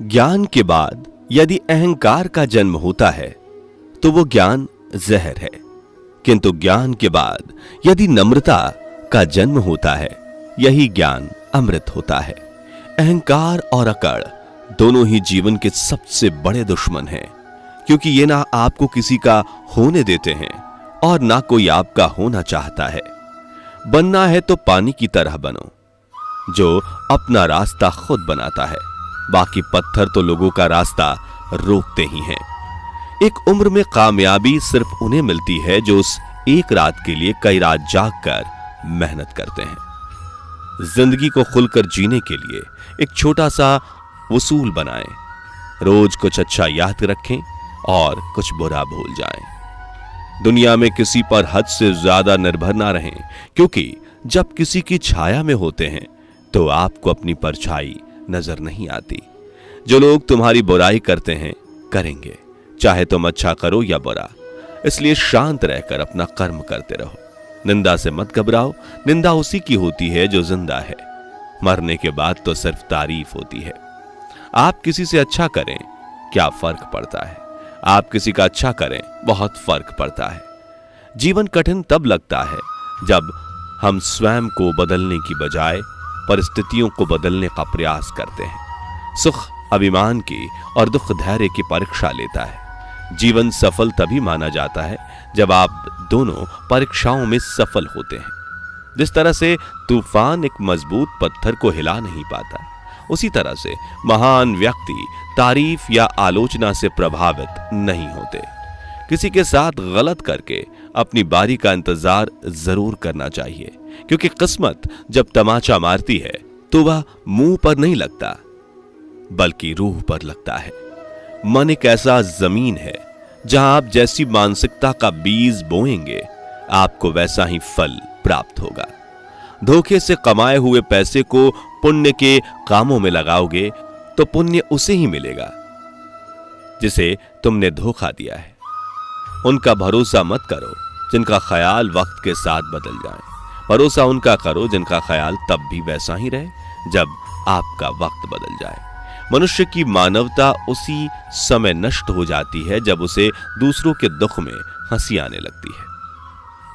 ज्ञान के बाद यदि अहंकार का जन्म होता है तो वो ज्ञान जहर है, किंतु ज्ञान के बाद यदि नम्रता का जन्म होता है यही ज्ञान अमृत होता है। अहंकार और अकड़ दोनों ही जीवन के सबसे बड़े दुश्मन हैं, क्योंकि ये ना आपको किसी का होने देते हैं और ना कोई आपका होना चाहता है। बनना है तो पानी की तरह बनो, जो अपना रास्ता खुद बनाता है, बाकी पत्थर तो लोगों का रास्ता रोकते ही हैं। एक उम्र में कामयाबी सिर्फ उन्हें मिलती है जो उस एक रात के लिए कई रात जागकर मेहनत करते हैं। जिंदगी को खुलकर जीने के लिए एक छोटा सा वसूल बनाएं, रोज कुछ अच्छा याद रखें और कुछ बुरा भूल जाएं। दुनिया में किसी पर हद से ज्यादा निर्भर ना रहें, क्योंकि जब किसी की छाया में होते हैं तो आपको अपनी परछाई नजर नहीं आती। जो लोग तुम्हारी बुराई करते हैं करेंगे, चाहे तुम अच्छा करो या बुरा, इसलिए शांत रहकर अपना कर्म करते रहो। निंदा से मत घबराओ, निंदा उसी की होती है जो जिंदा है। मरने के बाद तो सिर्फ तारीफ होती है। आप किसी से अच्छा करें, क्या फर्क पड़ता है? आप किसी का अच्छा करें, बहुत फर्क पड़ता है। जीवन कठिन तब लगता है जब हम स्वयं को बदलने की बजाय परिस्थितियों को बदलने का प्रयास करते हैं। सुख अभिमान की और दुख धैर्य की परीक्षा लेता है। जीवन सफल तभी माना जाता है जब आप दोनों परीक्षाओं में सफल होते हैं। जिस तरह से तूफान एक मजबूत पत्थर को हिला नहीं पाता, उसी तरह से महान व्यक्ति तारीफ या आलोचना से प्रभावित नहीं होते। किसी के साथ गलत करके अपनी बारी का इंतजार जरूर करना चाहिए, क्योंकि किस्मत जब तमाचा मारती है तो वह मुंह पर नहीं लगता बल्कि रूह पर लगता है। मन एक ऐसा जमीन है जहां आप जैसी मानसिकता का बीज बोएंगे आपको वैसा ही फल प्राप्त होगा। धोखे से कमाए हुए पैसे को पुण्य के कामों में लगाओगे तो पुण्य उसे ही मिलेगा जिसे तुमने धोखा दिया है। उनका भरोसा मत करो जिनका ख्याल वक्त के साथ बदल जाए, भरोसा उनका करो जिनका ख्याल तब भी वैसा ही रहे जब आपका वक्त बदल जाए। मनुष्य की मानवता उसी समय नष्ट हो जाती है जब उसे दूसरों के दुख में हंसी आने लगती है।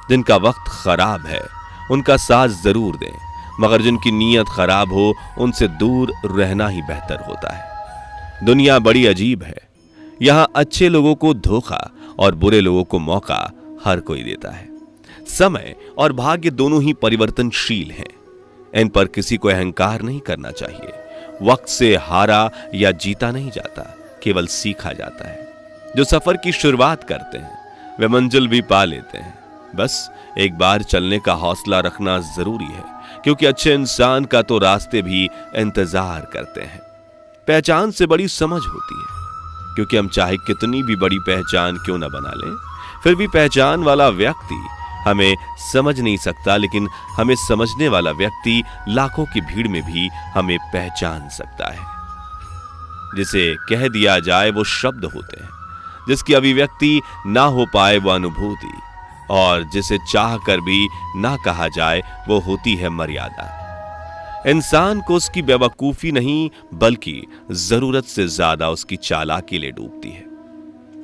जिनका वक्त खराब है उनका साथ जरूर दें, मगर जिनकी नीयत खराब हो उनसे दूर रहना ही बेहतर होता है। दुनिया बड़ी अजीब है, यहां अच्छे लोगों को धोखा और बुरे लोगों को मौका हर कोई देता है। समय और भाग्य दोनों ही परिवर्तनशील हैं, इन पर किसी को अहंकार नहीं करना चाहिए। वक्त से हारा या जीता नहीं जाता, केवल सीखा जाता है। जो सफर की शुरुआत करते हैं वे मंजिल भी पा लेते हैं। बस एक बार चलने का हौसला रखना जरूरी है, क्योंकि अच्छे इंसान का तो रास्ते भी इंतजार करते हैं। पहचान से बड़ी समझ होती है, क्योंकि हम चाहे कितनी भी बड़ी पहचान क्यों न बना लें, फिर भी पहचान वाला व्यक्ति हमें समझ नहीं सकता, लेकिन हमें समझने वाला व्यक्ति लाखों की भीड़ में भी हमें पहचान सकता है। जिसे कह दिया जाए वो शब्द होते हैं, जिसकी अभिव्यक्ति ना हो पाए वो अनुभूति, और जिसे चाह कर भी ना कहा जाए वो होती है मर्यादा। इंसान को उसकी बेवकूफी नहीं बल्कि जरूरत से ज्यादा उसकी चालाकी ले डूबती है।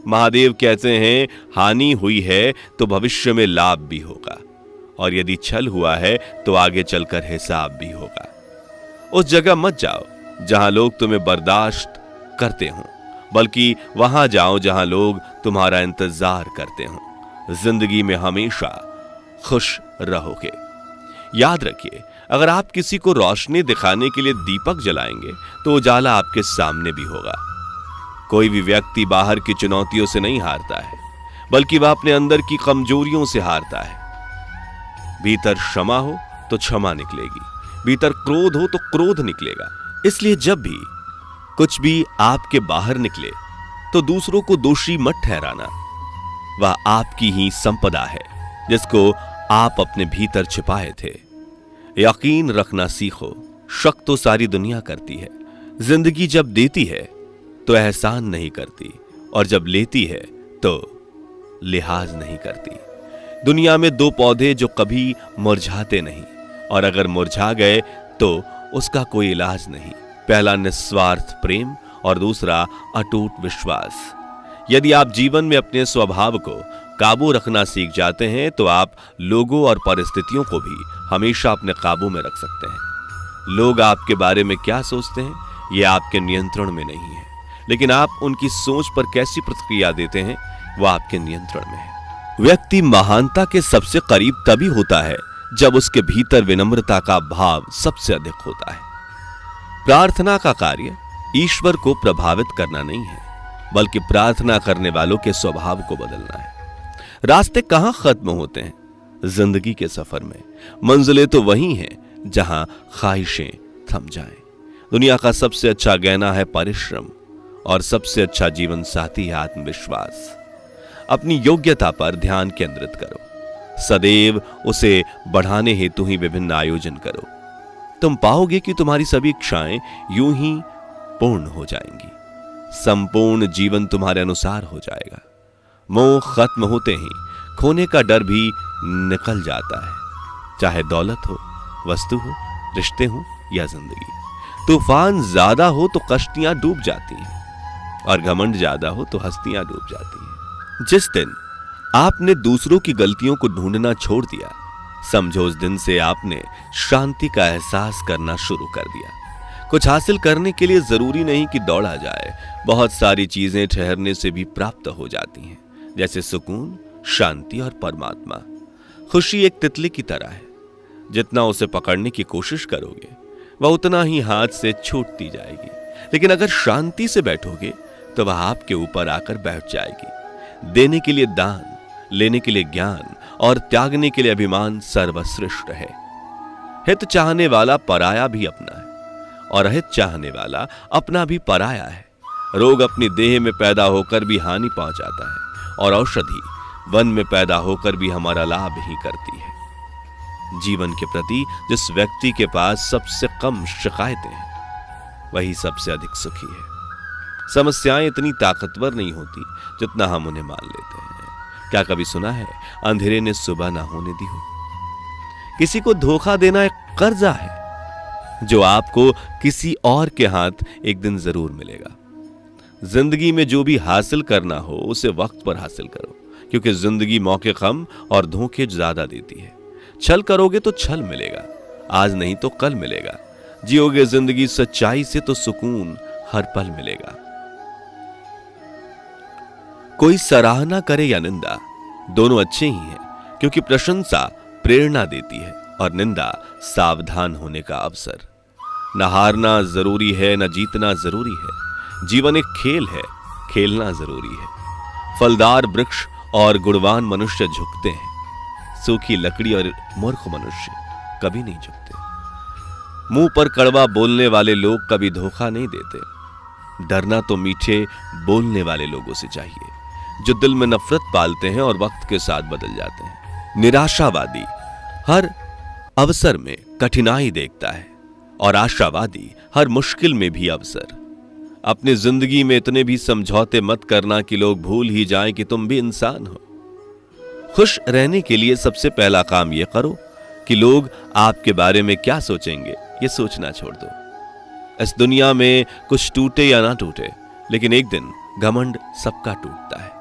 महादेव कहते हैं, हानि हुई है तो भविष्य में लाभ भी होगा, और यदि छल हुआ है तो आगे चलकर हिसाब भी होगा। उस जगह मत जाओ जहां लोग तुम्हें बर्दाश्त करते हों, बल्कि वहां जाओ जहां लोग तुम्हारा इंतजार करते हों। जिंदगी में हमेशा खुश रहोगे। याद रखिए, अगर आप किसी को रोशनी दिखाने के लिए दीपक जलाएंगे तो उजाला आपके सामने भी होगा। कोई भी व्यक्ति बाहर की चुनौतियों से नहीं हारता है, बल्कि वह अपने अंदर की कमजोरियों से हारता है। भीतर क्षमा हो तो क्षमा निकलेगी, भीतर क्रोध हो तो क्रोध निकलेगा। इसलिए जब भी कुछ भी आपके बाहर निकले तो दूसरों को दोषी मत ठहराना। वह आपकी ही संपदा है जिसको आप अपने भीतर छिपाए थे। यकीन रखना सीखो, शक तो सारी दुनिया करती है। जिंदगी जब देती है तो एहसान नहीं करती, और जब लेती है तो लिहाज नहीं करती। दुनिया में दो पौधे जो कभी मुरझाते नहीं, और अगर मुरझा गए तो उसका कोई इलाज नहीं। पहला निस्वार्थ प्रेम और दूसरा अटूट विश्वास। यदि आप जीवन में अपने स्वभाव को काबू रखना सीख जाते हैं तो आप लोगों और परिस्थितियों को भी हमेशा अपने काबू में रख सकते हैं। लोग आपके बारे में क्या सोचते हैं यह आपके नियंत्रण में नहीं है, लेकिन आप उनकी सोच पर कैसी प्रतिक्रिया देते हैं वह आपके नियंत्रण में है। व्यक्ति महानता के सबसे करीब तभी होता है जब उसके भीतर विनम्रता का भाव सबसे अधिक होता है। प्रार्थना का कार्य ईश्वर को प्रभावित करना नहीं है, बल्कि प्रार्थना करने वालों के स्वभाव को बदलना है। रास्ते कहां खत्म होते हैं? जिंदगी के सफर में। मंजिलें तो वही हैं जहां ख्वाहिशें थम जाएं। दुनिया का सबसे अच्छा गहना है परिश्रम और सबसे अच्छा जीवन साथी है आत्मविश्वास। अपनी योग्यता पर ध्यान केंद्रित करो, सदैव उसे बढ़ाने हेतु ही विभिन्न आयोजन करो। तुम पाओगे कि तुम्हारी सभी इच्छाएं यूं ही पूर्ण हो जाएंगी। संपूर्ण जीवन तुम्हारे अनुसार हो जाएगा। मोह खत्म होते ही खोने का डर भी निकल जाता है, चाहे दौलत हो, वस्तु हो, रिश्ते हो या जिंदगी। तूफान ज्यादा हो तो कश्तियां डूब जाती हैं और घमंड ज्यादा हो तो हस्तियां डूब जाती हैं। जिस दिन आपने दूसरों की गलतियों को ढूंढना छोड़ दिया, समझो उस दिन से आपने शांति का एहसास करना शुरू कर दिया। कुछ हासिल करने के लिए जरूरी नहीं कि दौड़ा जाए। बहुत सारी चीजें ठहरने से भी प्राप्त हो जाती हैं, जैसे सुकून, शांति और परमात्मा। खुशी एक तितली की तरह है, जितना उसे पकड़ने की कोशिश करोगे वह उतना ही हाथ से छूटती जाएगी, लेकिन अगर शांति से बैठोगे तो वह आपके ऊपर आकर बैठ जाएगी। देने के लिए दान, लेने के लिए ज्ञान और त्यागने के लिए अभिमान सर्वश्रेष्ठ है। हित चाहने वाला पराया भी अपना है और अहित चाहने वाला अपना भी पराया है। रोग अपनी देह में पैदा होकर भी हानि पहुंचाता है और औषधि वन में पैदा होकर भी हमारा लाभ ही करती है। जीवन के प्रति जिस व्यक्ति के पास सबसे कम शिकायतें हैं वही सबसे अधिक सुखी है। समस्याएं इतनी ताकतवर नहीं होती जितना हम उन्हें मान लेते हैं। क्या कभी सुना है अंधेरे ने सुबह ना होने दी हो? किसी को धोखा देना एक कर्जा है जो आपको किसी और के हाथ एक दिन जरूर मिलेगा। जिंदगी में जो भी हासिल करना हो उसे वक्त पर हासिल करो, क्योंकि जिंदगी मौके कम और धोखे ज्यादा देती है। छल करोगे तो छल मिलेगा, आज नहीं तो कल मिलेगा। जियोगे जिंदगी सच्चाई से तो सुकून हर पल मिलेगा। कोई सराहना करे या निंदा, दोनों अच्छे ही हैं, क्योंकि प्रशंसा प्रेरणा देती है और निंदा सावधान होने का अवसर। न हारना जरूरी है, न जीतना जरूरी है। जीवन एक खेल है, खेलना जरूरी है। फलदार वृक्ष और गुणवान मनुष्य झुकते हैं, सूखी लकड़ी और मूर्ख मनुष्य कभी नहीं झुकते। मुंह पर कड़वा बोलने वाले लोग कभी धोखा नहीं देते। डरना तो मीठे बोलने वाले लोगों से चाहिए, जो दिल में नफरत पालते हैं और वक्त के साथ बदल जाते हैं। निराशावादी हर अवसर में कठिनाई देखता है और आशावादी हर मुश्किल में भी अवसर। अपनी जिंदगी में इतने भी समझौते मत करना कि लोग भूल ही जाएं कि तुम भी इंसान हो। खुश रहने के लिए सबसे पहला काम यह करो कि लोग आपके बारे में क्या सोचेंगे ये सोचना छोड़ दो। इस दुनिया में कुछ टूटे या ना टूटे, लेकिन एक दिन घमंड सबका टूटता है।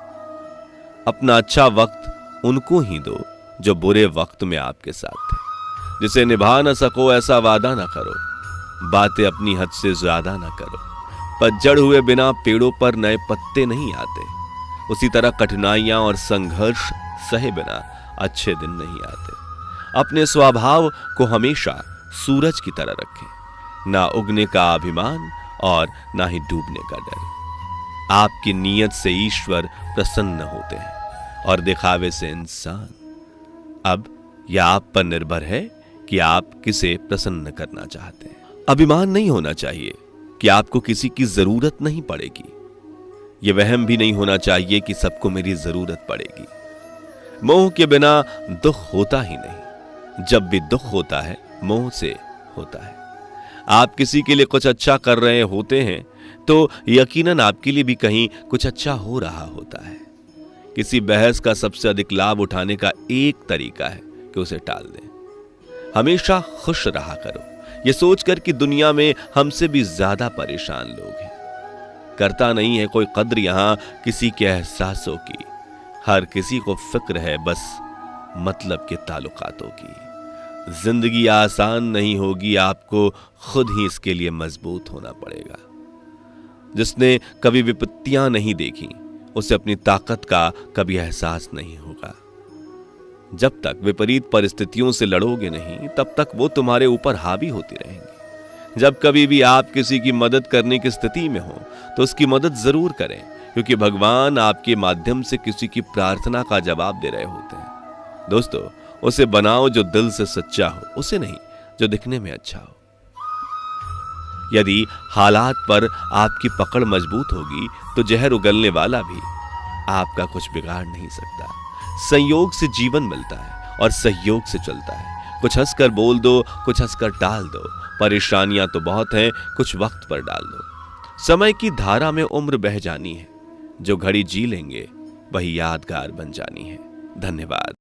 अपना अच्छा वक्त उनको ही दो जो बुरे वक्त में आपके साथ थे। जिसे निभा न सको ऐसा वादा ना करो, बातें अपनी हद से ज्यादा ना करो। पतझड़ हुए बिना पेड़ों पर नए पत्ते नहीं आते, उसी तरह कठिनाइयां और संघर्ष सहे बिना अच्छे दिन नहीं आते। अपने स्वभाव को हमेशा सूरज की तरह रखें, ना उगने का अभिमान और ना ही डूबने का डर। आपकी नीयत से ईश्वर प्रसन्न होते हैं और दिखावे से इंसान। अब यह आप पर निर्भर है कि आप किसे प्रसन्न करना चाहते हैं। अभिमान नहीं होना चाहिए कि आपको किसी की जरूरत नहीं पड़ेगी। यह वहम भी नहीं होना चाहिए कि सबको मेरी जरूरत पड़ेगी। मोह के बिना दुख होता ही नहीं। जब भी दुख होता है मोह से होता है। आप किसी के लिए कुछ अच्छा कर रहे होते हैं तो यकीनन आपके लिए भी कहीं कुछ अच्छा हो रहा होता है। किसी बहस का सबसे अधिक लाभ उठाने का एक तरीका है कि उसे टाल दें। हमेशा खुश रहा करो, यह सोचकर कि दुनिया में हमसे भी ज्यादा परेशान लोग हैं। करता नहीं है कोई कद्र यहां किसी के एहसासों की। हर किसी को फिक्र है बस मतलब के ताल्लुकातों की। जिंदगी आसान नहीं होगी, आपको खुद ही इसके लिए मजबूत होना पड़ेगा। जिसने कभी विपत्तियां नहीं देखी उसे अपनी ताकत का कभी एहसास नहीं होगा। जब तक विपरीत परिस्थितियों से लड़ोगे नहीं तब तक वो तुम्हारे ऊपर हावी होती रहेंगी। जब कभी भी आप किसी की मदद करने की स्थिति में हो तो उसकी मदद जरूर करें, क्योंकि भगवान आपके माध्यम से किसी की प्रार्थना का जवाब दे रहे होते हैं। दोस्तों, उसे बनाओ जो दिल से सच्चा हो, उसे नहीं जो दिखने में अच्छा हो। यदि हालात पर आपकी पकड़ मजबूत होगी तो जहर उगलने वाला भी आपका कुछ बिगाड़ नहीं सकता। संयोग से जीवन मिलता है और सहयोग से चलता है। कुछ हंसकर बोल दो, कुछ हंसकर टाल दो। परेशानियां तो बहुत हैं, कुछ वक्त पर डाल दो। समय की धारा में उम्र बह जानी है, जो घड़ी जी लेंगे वही यादगार बन जानी है। धन्यवाद।